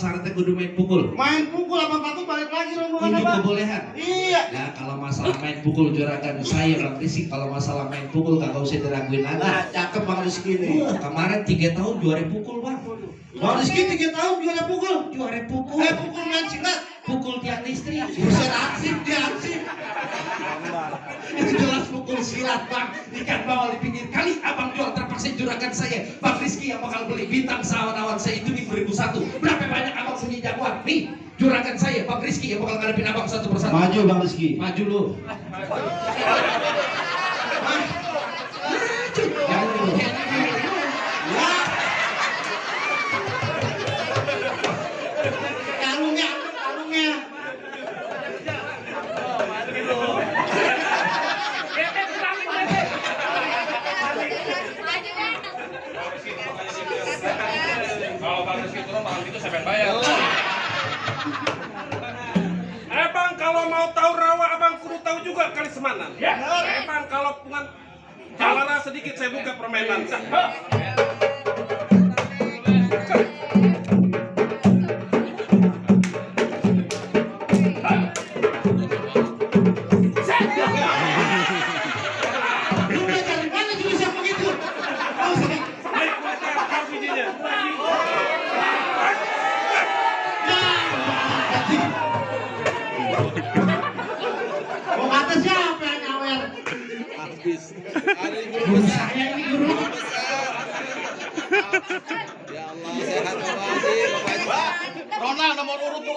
Syaratnya kudu main pukul. Main pukul Abang Patut balik lagi rombongan Unjuk Abang. kebolehan. Iya. Ya kalau masalah main pukul juragan saya Bang Rizky, kalau masalah main pukul kagak usah diraguin lagi. Nah, cakep Bang Rizky nih. Kemarin 3 tahun juara pukul Bang. Bang Rizky 3 tahun juara pukul. Juara pukul. Pukul main silat. Pukul tiang listrik. Buset aksip dia aksip. Itu jelas pukul silat Bang. Ikan bawal di pinggir kali abang jual terpaksa juragan saya Bang Rizky yang bakal beli bintang sawan-awan saya itu di 2001. Berapa banyak abang punya jagoan? Nih juragan saya Bang Rizky yang bakal ngadepin abang satu persatu. Maju Bang Rizky. Maju lu. Jangan dulu. Ya. Kalungnya. Kalau Bang Rizky turun malam itu saya bayar. Bang kalau mau tahu rawa abang kudu tahu juga kali semanan. Ya. Bang kalau pungan jalara sedikit saya buka permainan. Lu dari mana juga bisa begitu? Baik, kuliah bijinya. Mau kata siapa yang nyawer? Habis. Guru saya ini guru. Ya Allah, sehat Bapak Haji, Bapak Haji. Ronald nomor urut 2.